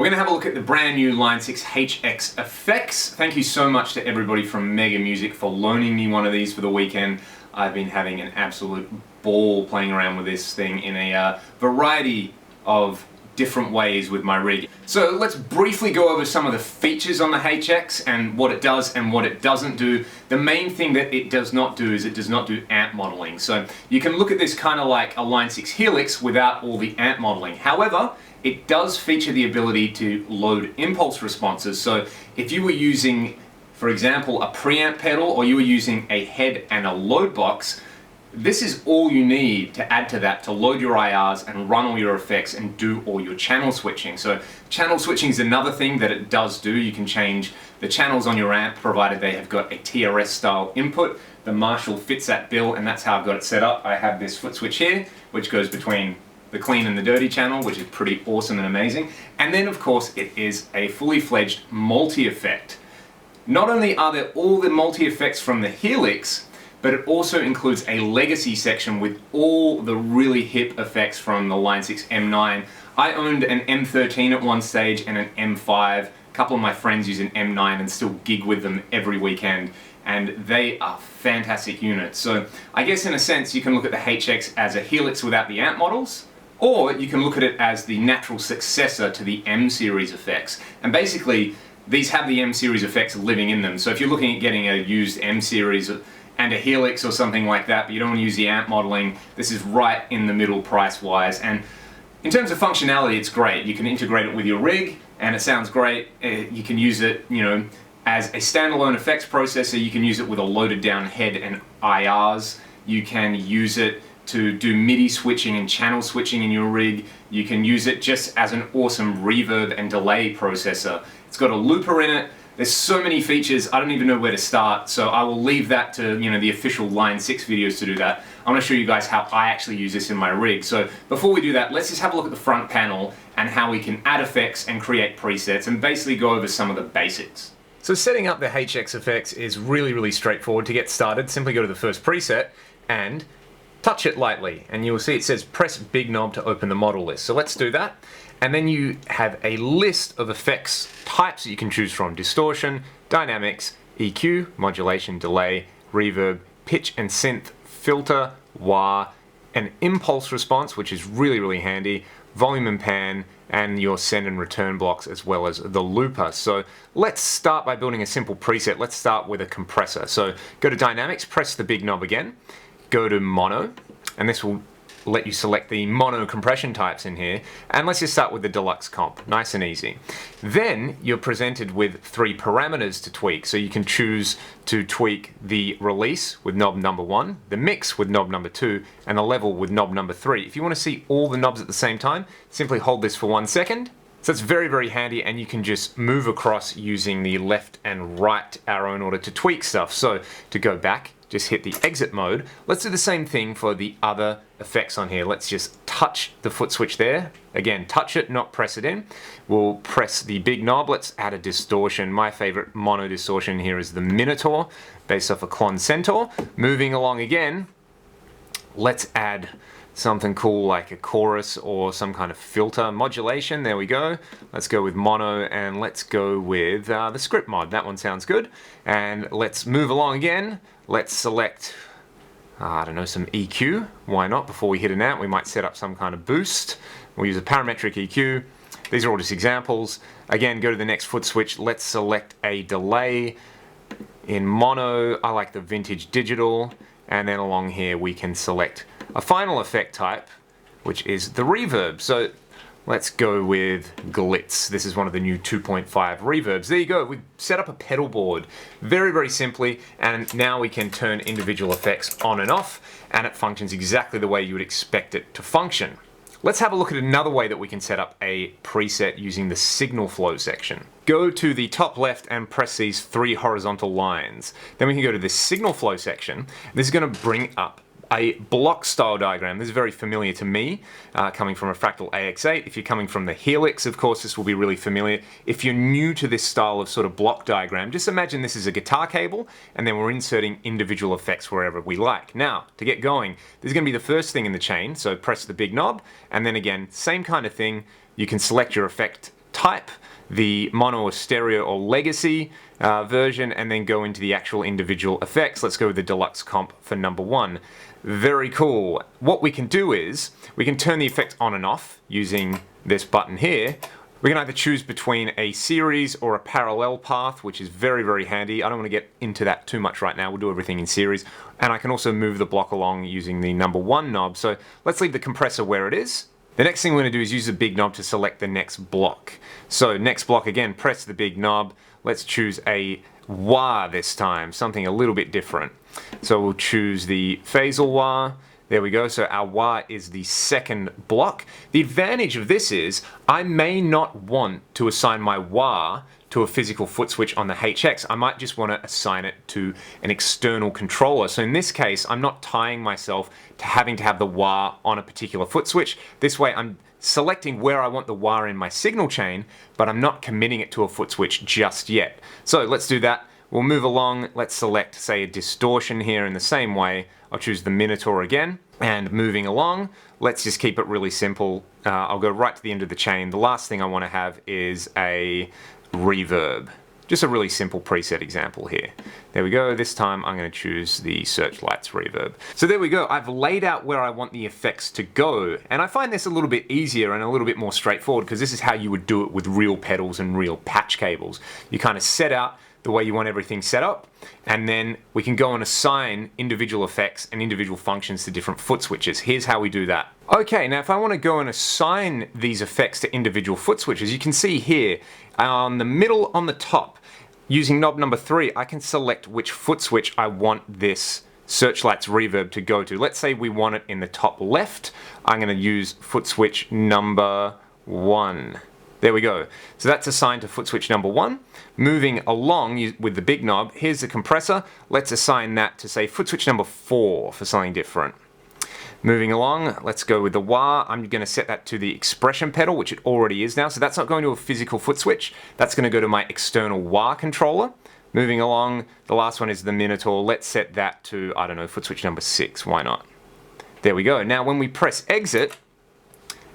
We're going to have a look at the brand new Line 6 HX effects. Thank you so much to everybody from Mega Music for loaning me one of these for the weekend. I've been having an absolute ball playing around with this thing in a variety of different ways with my rig. So let's briefly go over some of the features on the HX and what it does and what it doesn't do. The main thing that it does not do is it does not do amp modeling. So you can look at this kind of like a Line 6 Helix without all the amp modeling. However, it does feature the ability to load impulse responses. So if you were using, for example, a preamp pedal, or you were using a head and a load box, this is all you need to add to that to load your IRs and run all your effects and do all your channel switching. So channel switching is another thing that it does do. You can change the channels on your amp provided they have got a TRS style input. The Marshall fits that bill, and that's how I've got it set up. I have this foot switch here, which goes between the clean and the dirty channel, which is pretty awesome and amazing. And then of course it is a fully fledged multi-effect. Not only are there all the multi-effects from the Helix, but it also includes a legacy section with all the really hip effects from the Line 6 M9. I owned an M13 at one stage and an M5. A couple of my friends use an M9 and still gig with them every weekend, and they are fantastic units. So I guess in a sense you can look at the HX as a Helix without the amp models, or you can look at it as the natural successor to the M series effects. And basically these have the M series effects living in them. So if you're looking at getting a used M series and a Helix or something like that, but you don't want to use the amp modeling, this is right in the middle price-wise. And in terms of functionality, it's great. You can integrate it with your rig, and it sounds great. You can use it, you know, as a standalone effects processor. You can use it with a loaded down head and IRs. You can use it to do MIDI switching and channel switching in your rig. You can use it just as an awesome reverb and delay processor. It's got a looper in it. There's so many features, I don't even know where to start, so I will leave that to, you know, the official Line 6 videos to do that. I want to show you guys how I actually use this in my rig. So before we do that, let's just have a look at the front panel and how we can add effects and create presets and basically go over some of the basics. So setting up the HX effects is really straightforward. To get started, simply go to the first preset and touch it lightly, and you will see it says press big knob to open the model list. So let's do that. And then you have a list of effects types that you can choose from: distortion, dynamics, EQ, modulation, delay, reverb, pitch and synth, filter, wah, an impulse response, which is really handy, volume and pan, and your send and return blocks, as well as the looper. So let's start by building a simple preset. Let's start with a compressor. So go to dynamics, press the big knob again, go to mono, and this will let you select the mono compression types in here, and let's just start with the deluxe comp, nice and easy. Then you're presented with 3 parameters to tweak, so you can choose to tweak the release with knob number 1, the mix with knob number 2, and the level with knob number 3. If you want to see all the knobs at the same time, simply hold this for 1 second. So it's very handy, and you can just move across using the left and right arrow in order to tweak stuff. So to go back, just hit the exit mode. Let's do the same thing for the other effects on here. Let's just touch the foot switch there. Again, touch it, not press it in. We'll press the big knob. Let's add a distortion. My favorite mono distortion here is the Minotaur, based off a Klon Centaur. Moving along again, let's add something cool like a chorus or some kind of filter modulation. There we go. Let's go with mono, and let's go with the script mod. That one sounds good. And let's move along again. Let's select, I don't know, some EQ. Why not? Before we hit an amp, we might set up some kind of boost. We'll use a parametric EQ. These are all just examples. Again, go to the next foot switch. Let's select a delay. In mono, I like the vintage digital. And then along here, we can select a final effect type, which is the reverb. So let's go with Glitz. This is one of the new 2.5 reverbs. There you go, we've set up a pedal board very simply, and now we can turn individual effects on and off, and it functions exactly the way you would expect it to function. Let's have a look at another way that we can set up a preset using the signal flow section. Go to the top left and press these 3 horizontal lines. Then we can go to the signal flow section. This is going to bring up a block style diagram. This is very familiar to me, coming from a Fractal AX8. If you're coming from the Helix, of course, this will be really familiar. If you're new to this style of sort of block diagram, just imagine this is a guitar cable, and then we're inserting individual effects wherever we like. Now, to get going, this is going to be the first thing in the chain, so press the big knob, and then again, same kind of thing. You can select your effect type, the mono or stereo or legacy version, and then go into the actual individual effects. Let's go with the deluxe comp for number 1. Very cool. What we can do is, we can turn the effect on and off using this button here. We can either choose between a series or a parallel path, which is very, very handy. I don't want to get into that too much right now. We'll do everything in series. And I can also move the block along using the number 1 knob. So let's leave the compressor where it is. The next thing we're going to do is use the big knob to select the next block. So next block, again, press the big knob. Let's choose a wah this time, something a little bit different. So we'll choose the phasal wah. There we go, so our wah is the second block. The advantage of this is I may not want to assign my wah to a physical foot switch on the HX. I might just want to assign it to an external controller. So in this case, I'm not tying myself to having to have the wah on a particular foot switch. This way I'm selecting where I want the wah in my signal chain, but I'm not committing it to a foot switch just yet. So let's do that. We'll move along. Let's select, say, a distortion here in the same way. I'll choose the Minotaur again, and moving along, let's just keep it really simple. I'll go right to the end of the chain. The last thing I want to have is a reverb. Just a really simple preset example here. There we go. This time I'm going to choose the Searchlights reverb. So there we go. I've laid out where I want the effects to go, and I find this a little bit easier and a little bit more straightforward because this is how you would do it with real pedals and real patch cables. You kind of set out the way you want everything set up, and then we can go and assign individual effects and individual functions to different foot switches. Here's how we do that. Okay, now if I want to go and assign these effects to individual foot switches, you can see here on the middle on the top, using knob number 3, I can select which foot switch I want this Searchlights reverb to go to. Let's say we want it in the top left. I'm going to use foot switch number 1. There we go. So that's assigned to foot switch number 1. Moving along with the big knob, here's the compressor. Let's assign that to, say, foot switch number 4 for something different. Moving along, let's go with the wah. I'm going to set that to the expression pedal, which it already is now. So that's not going to a physical foot switch. That's going to go to my external wah controller. Moving along, the last one is the Minotaur. Let's set that to, I don't know, foot switch number 6. Why not? There we go. Now when we press exit,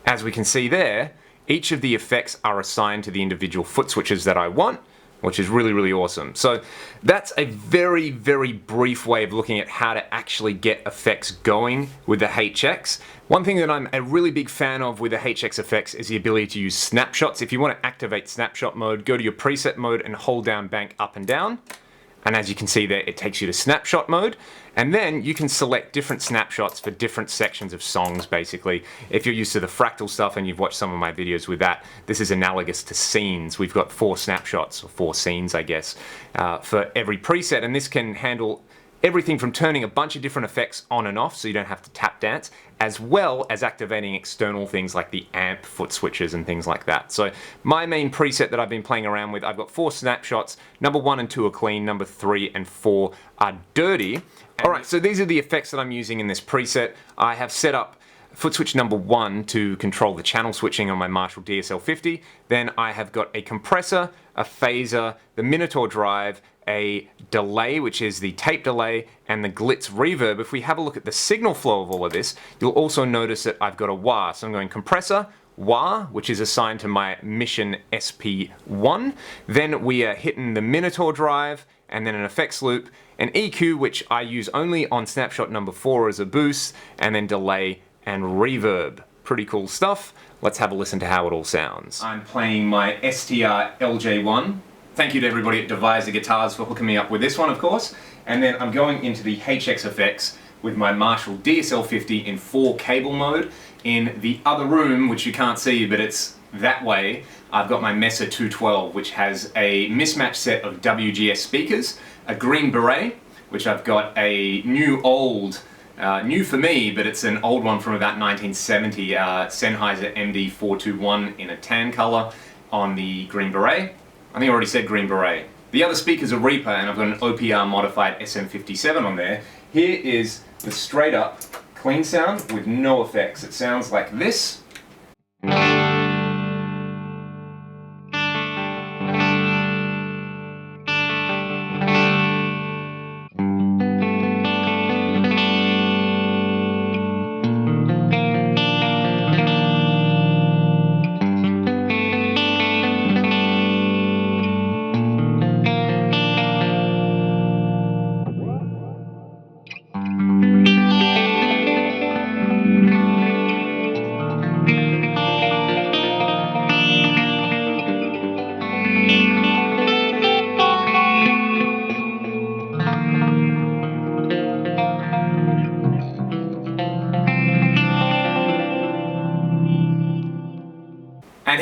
as we can see there, each of the effects are assigned to the individual foot switches that I want, which is really, really awesome. So that's a very, very brief way of looking at how to actually get effects going with the HX. One thing that I'm a really big fan of with the HX effects is the ability to use snapshots. If you want to activate snapshot mode, go to your preset mode and hold down bank up and down. And as you can see there, it takes you to snapshot mode. And then you can select different snapshots for different sections of songs, basically. If you're used to the fractal stuff and you've watched some of my videos with that, this is analogous to scenes. We've got 4 snapshots, or 4 scenes, I guess, for every preset. And this can handle everything from turning a bunch of different effects on and off so you don't have to tap dance, as well as activating external things like the amp foot switches and things like that. So my main preset that I've been playing around with, I've got 4 snapshots. Number 1 and 2 are clean, number 3 and 4 are dirty. Alright, so these are the effects that I'm using in this preset. I have set up foot switch number 1 to control the channel switching on my Marshall DSL-50. Then I have got a compressor, a phaser, the Minotaur drive, a delay, which is the tape delay, and the glitz reverb. If we have a look at the signal flow of all of this, you'll also notice that I've got a wah. So I'm going compressor, wah, which is assigned to my Mission SP1. Then we are hitting the Minotaur drive, and then an effects loop, an EQ, which I use only on snapshot number 4 as a boost, and then delay and reverb. Pretty cool stuff. Let's have a listen to how it all sounds. I'm playing my STR LJ1. Thank you to everybody at Deviser Guitars for hooking me up with this one, of course. And then I'm going into the HX effects with my Marshall DSL-50 in 4 cable mode. In the other room, which you can't see, but it's that way, I've got my Mesa 212, which has a mismatched set of WGS speakers, a green beret, which I've got a new for me, but it's an old one from about 1970, Sennheiser MD421 in a tan color on the green beret. I think I already said green beret. The other speaker's a Reaper, and I've got an OPR modified SM57 on there. Here is the straight up clean sound with no effects. It sounds like this.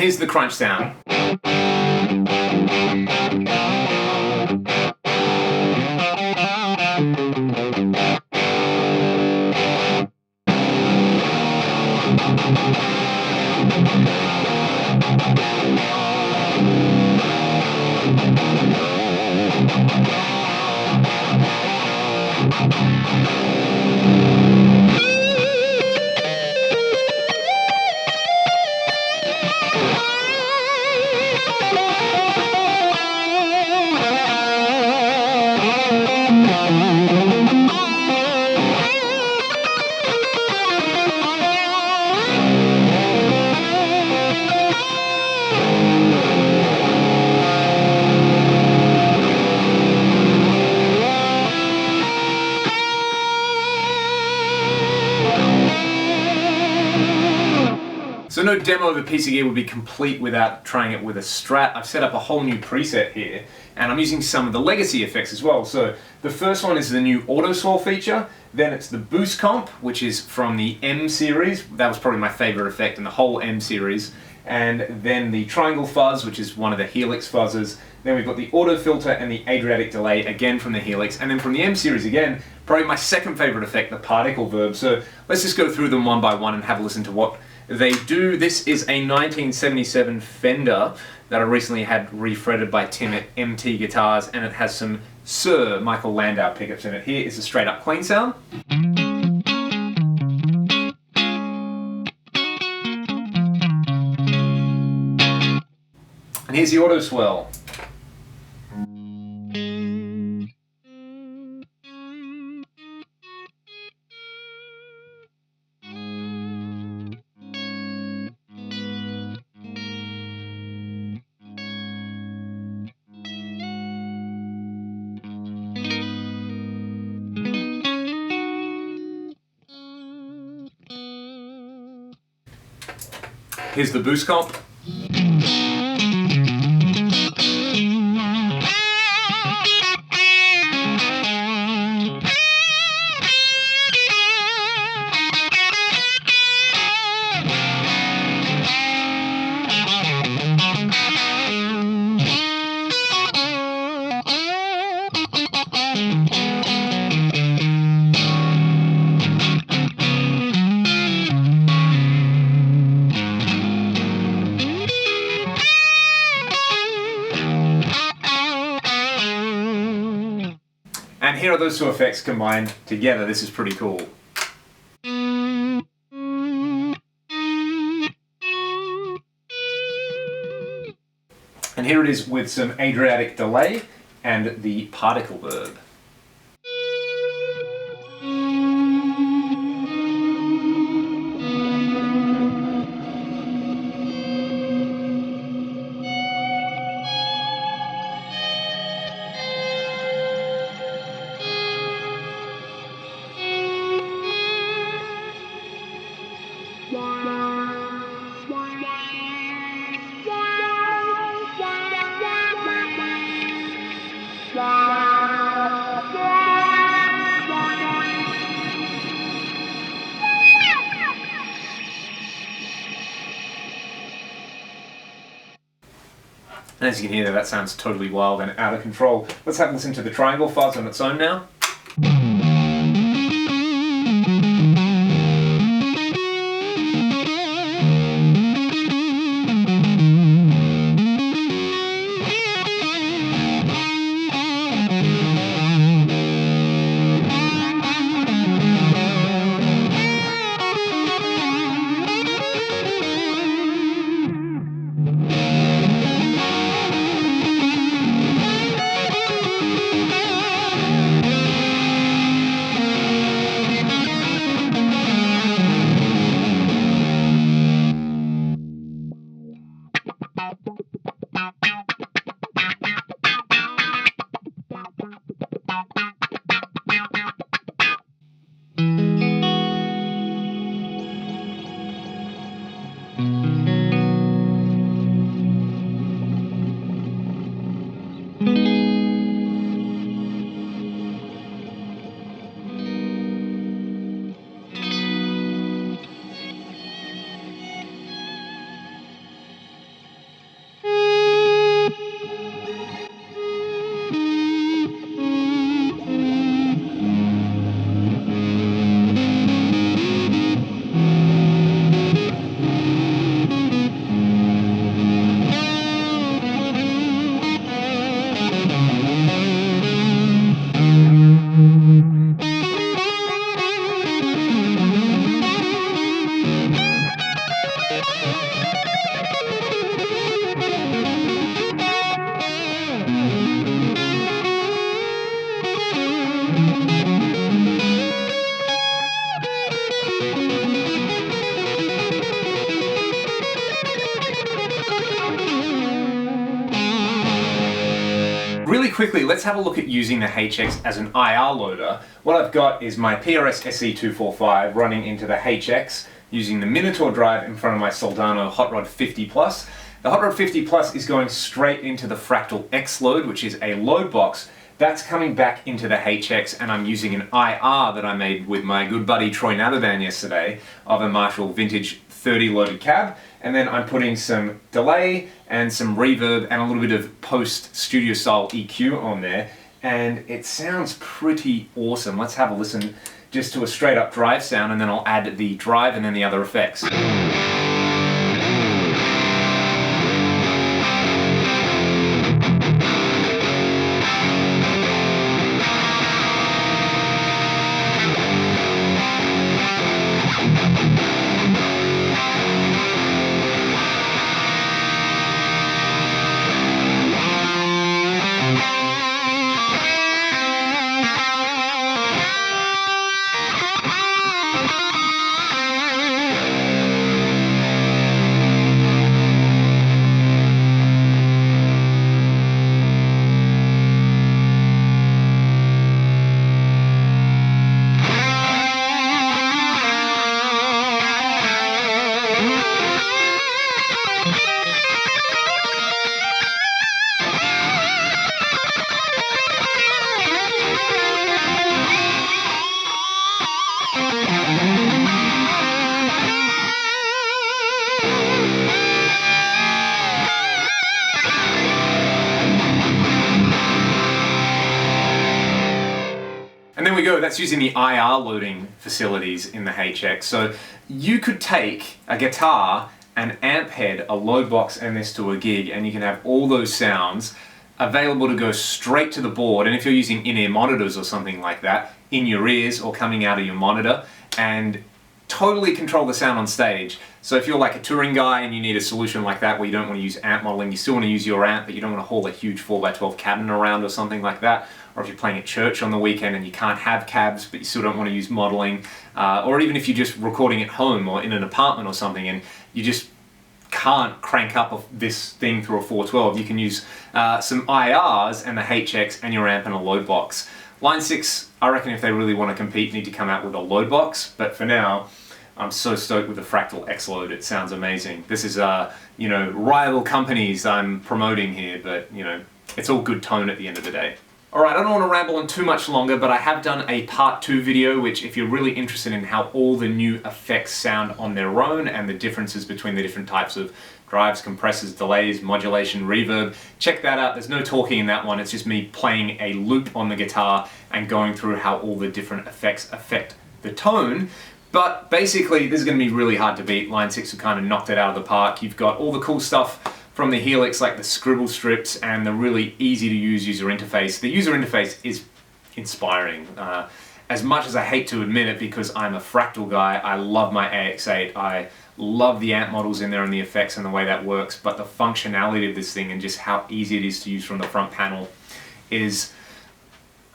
here's the crunch sound. So no demo of a piece of gear would be complete without trying it with a Strat. I've set up a whole new preset here, and I'm using some of the legacy effects as well. So the first one is the new auto swell feature, then it's the boost comp, which is from the M series. That was probably my favorite effect in the whole M series. And then the triangle fuzz, which is one of the Helix fuzzes. Then we've got the auto filter and the Adriatic delay, again from the Helix. And then from the M series again, probably my second favorite effect, the particle verb. So let's just go through them one by one and have a listen to what they do. This is a 1977 Fender that I recently had refretted by Tim at MT Guitars, and it has some Sir Michael Landau pickups in it. Here is a straight up clean sound. And here's the auto swell. Here's the boost comp. And here are those two effects combined together. This is pretty cool. And here it is with some Adriatic delay and the particle verb. And as you can hear, that sounds totally wild and out of control. Let's have a listen to the triangle fuzz on its own now. Really quickly, let's have a look at using the HX as an IR loader. What I've got is my PRS SE245 running into the HX using the Minotaur drive in front of my Soldano Hot Rod 50 Plus. The Hot Rod 50 Plus is going straight into the Fractal X load, which is a load box. That's coming back into the HX, and I'm using an IR that I made with my good buddy Troy Natherban yesterday of a Marshall Vintage 30 loaded cab. And then I'm putting some delay and some reverb and a little bit of post studio style EQ on there. And it sounds pretty awesome. Let's have a listen just to a straight up drive sound, and then I'll add the drive and then the other effects. And there we go, that's using the IR loading facilities in the HX. So you could take a guitar, an amp head, a load box, and this to a gig, and you can have all those sounds available to go straight to the board. And if you're using in-ear monitors or something like that, in your ears or coming out of your monitor, and totally control the sound on stage. So if you're like a touring guy and you need a solution like that where you don't want to use amp modeling, you still want to use your amp, but you don't want to haul a huge 4x12 cabinet around or something like that, or if you're playing at church on the weekend and you can't have cabs but you still don't want to use modeling, or even if you're just recording at home or in an apartment or something and you just can't crank up this thing through a 412, you can use some IRs and the HX and your amp and a load box. Line 6, I reckon if they really want to compete, need to come out with a load box, but for now, I'm so stoked with the Fractal X load. It sounds amazing. This is, you know, rival companies I'm promoting here, but, you know, it's all good tone at the end of the day. Alright, I don't want to ramble on too much longer, but I have done a part 2 video, which if you're really interested in how all the new effects sound on their own and the differences between the different types of drives, compressors, delays, modulation, reverb, check that out. There's no talking in that one, it's just me playing a loop on the guitar and going through how all the different effects affect the tone. But basically, this is going to be really hard to beat. Line 6 have kind of knocked it out of the park. You've got all the cool stuff from the Helix, like the scribble strips and the really easy to use user interface. The user interface is inspiring. As much as I hate to admit it, because I'm a Fractal guy, I love my AX8. I love the amp models in there and the effects and the way that works, but the functionality of this thing and just how easy it is to use from the front panel is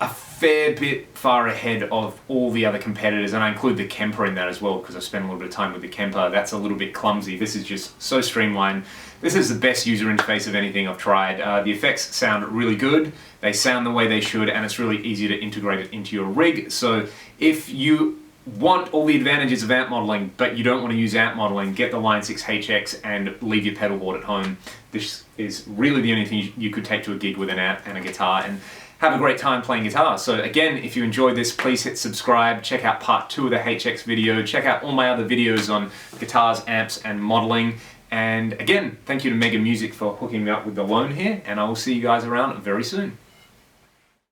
a fair bit far ahead of all the other competitors, and I include the Kemper in that as well because I spent a little bit of time with the Kemper. That's a little bit clumsy. This is just so streamlined. This is the best user interface of anything I've tried. The effects sound really good, they sound the way they should, and it's really easy to integrate it into your rig. So if you want all the advantages of amp modeling, but you don't want to use amp modeling, get the Line 6 HX and leave your pedal board at home. This is really the only thing you could take to a gig with an amp and a guitar and have a great time playing guitar. So again, if you enjoyed this, please hit subscribe, check out part 2 of the HX video, check out all my other videos on guitars, amps, and modeling. And again, thank you to Mega Music for hooking me up with the loan here, and I will see you guys around very soon.